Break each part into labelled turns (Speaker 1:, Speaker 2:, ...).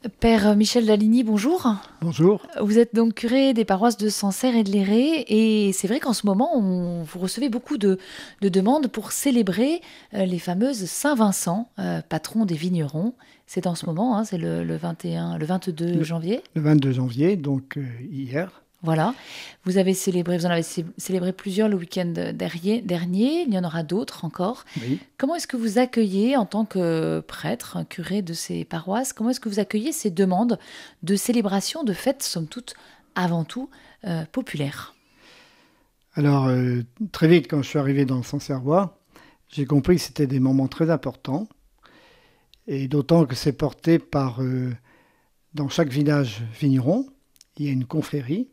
Speaker 1: Père Michel Daligny, bonjour.
Speaker 2: Bonjour.
Speaker 1: Vous êtes donc curé des paroisses de Sancerre et de Léré, et c'est vrai qu'en ce moment, vous recevez beaucoup de demandes pour célébrer les fameuses Saint-Vincent, patron des vignerons. C'est en ce moment, hein, c'est le 21, le 22
Speaker 2: Le,
Speaker 1: janvier.
Speaker 2: le 22 janvier, donc hier.
Speaker 1: Voilà. Vous en avez célébré plusieurs le week-end dernier. Il y en aura d'autres encore.
Speaker 2: Oui.
Speaker 1: Comment est-ce que vous accueillez, en tant que prêtre, un curé de ces paroisses, comment est-ce que vous accueillez ces demandes de célébration, de fêtes, somme toute, avant tout, populaires?
Speaker 2: Alors, très vite, quand je suis arrivé dans le Sancerrois, j'ai compris que c'était des moments très importants. Et d'autant que c'est porté par, dans chaque village vigneron, il y a une confrérie.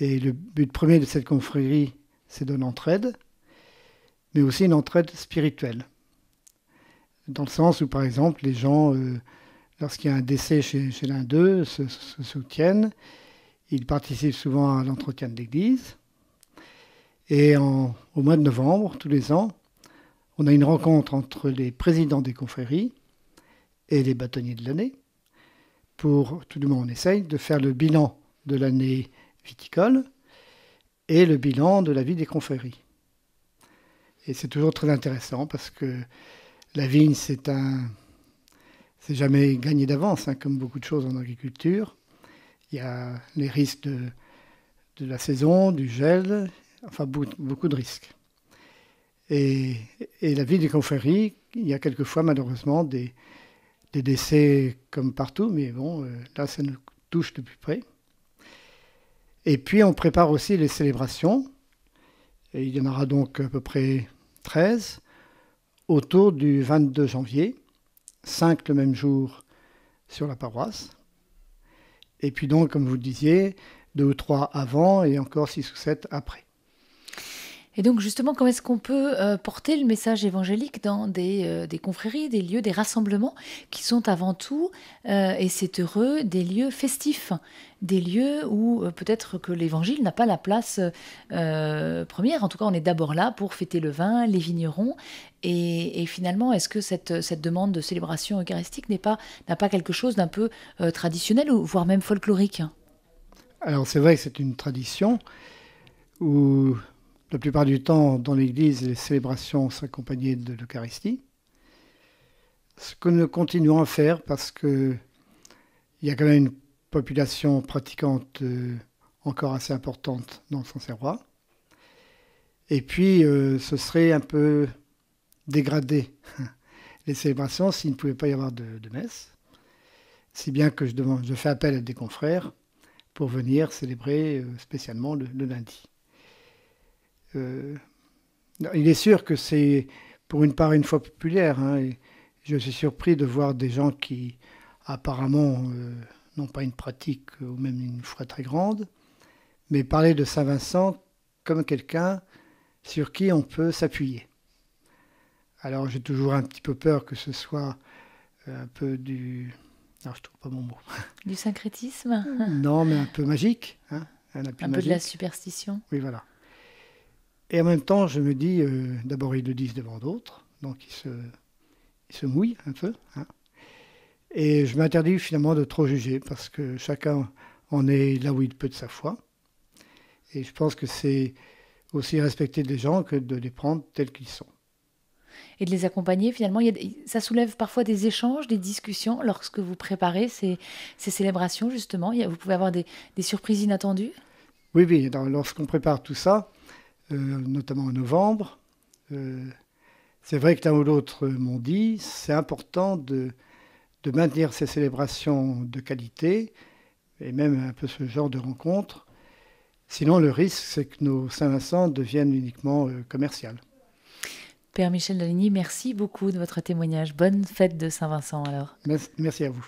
Speaker 2: Et le but premier de cette confrérie, c'est de l'entraide, mais aussi une entraide spirituelle. Dans le sens où, par exemple, les gens, lorsqu'il y a un décès chez l'un d'eux, se soutiennent. Ils participent souvent à l'entretien de l'église. Et au mois de novembre, tous les ans, on a une rencontre entre les présidents des confréries et les bâtonniers de l'année. Pour, tout du moins, on essaye de faire le bilan de l'année viticole et le bilan de la vie des confréries. Et c'est toujours très intéressant parce que la vigne, c'est jamais gagné d'avance, hein, comme beaucoup de choses en agriculture. Il y a les risques de la saison, du gel, enfin beaucoup de risques. Et, et la vie des confréries, il y a quelquefois malheureusement des décès comme partout, mais bon, là ça nous touche de plus près. Et puis on prépare aussi les célébrations, et il y en aura donc à peu près 13, autour du 22 janvier, 5 le même jour sur la paroisse. Et puis donc, comme vous le disiez, 2 ou 3 avant et encore 6 ou 7 après.
Speaker 1: Et donc justement, comment est-ce qu'on peut porter le message évangélique dans des confréries, des lieux, des rassemblements qui sont avant tout, et c'est heureux, des lieux festifs, des lieux où peut-être que l'évangile n'a pas la place première. En tout cas, on est d'abord là pour fêter le vin, les vignerons. Et finalement, est-ce que cette demande de célébration eucharistique n'a pas quelque chose d'un peu traditionnel, ou voire même folklorique?
Speaker 2: Alors c'est vrai que c'est une tradition où la plupart du temps, dans l'Église, les célébrations s'accompagnaient de l'Eucharistie. Ce que nous continuons à faire parce qu'il y a quand même une population pratiquante encore assez importante dans le Sancerrois. Et puis, ce serait un peu dégradé les célébrations s'il ne pouvait pas y avoir de messe. Si bien que je fais appel à des confrères pour venir célébrer spécialement le lundi. Euh, il est sûr que c'est pour une part une foi populaire, hein, et je suis surpris de voir des gens qui apparemment n'ont pas une pratique ou même une foi très grande, mais parler de Saint-Vincent comme quelqu'un sur qui on peut s'appuyer. Alors j'ai toujours un petit peu peur que ce soit un peu du... Non, je trouve pas mon mot.
Speaker 1: Du syncrétisme?
Speaker 2: Non, mais un peu magique, hein, un appui
Speaker 1: Un peu de la
Speaker 2: magique.
Speaker 1: superstition?
Speaker 2: Oui, voilà. Et en même temps, je me dis, d'abord ils le disent devant d'autres, donc ils se mouillent un peu, hein. Et je m'interdis finalement de trop juger, parce que chacun en est là où il peut de sa foi. Et je pense que c'est aussi respecter les gens que de les prendre tels qu'ils sont.
Speaker 1: Et de les accompagner finalement. Ça soulève parfois des échanges, des discussions lorsque vous préparez ces célébrations justement. Vous pouvez avoir des surprises inattendues.
Speaker 2: Oui, oui, lorsqu'on prépare tout ça, notamment en novembre, euh, c'est vrai que l'un ou l'autre m'ont dit, c'est important de maintenir ces célébrations de qualité, et même un peu ce genre de rencontres. Sinon, le risque, c'est que nos Saint-Vincent deviennent uniquement commerciales.
Speaker 1: Père Michel Daligny, merci beaucoup de votre témoignage. Bonne fête de Saint-Vincent alors.
Speaker 2: Merci à vous.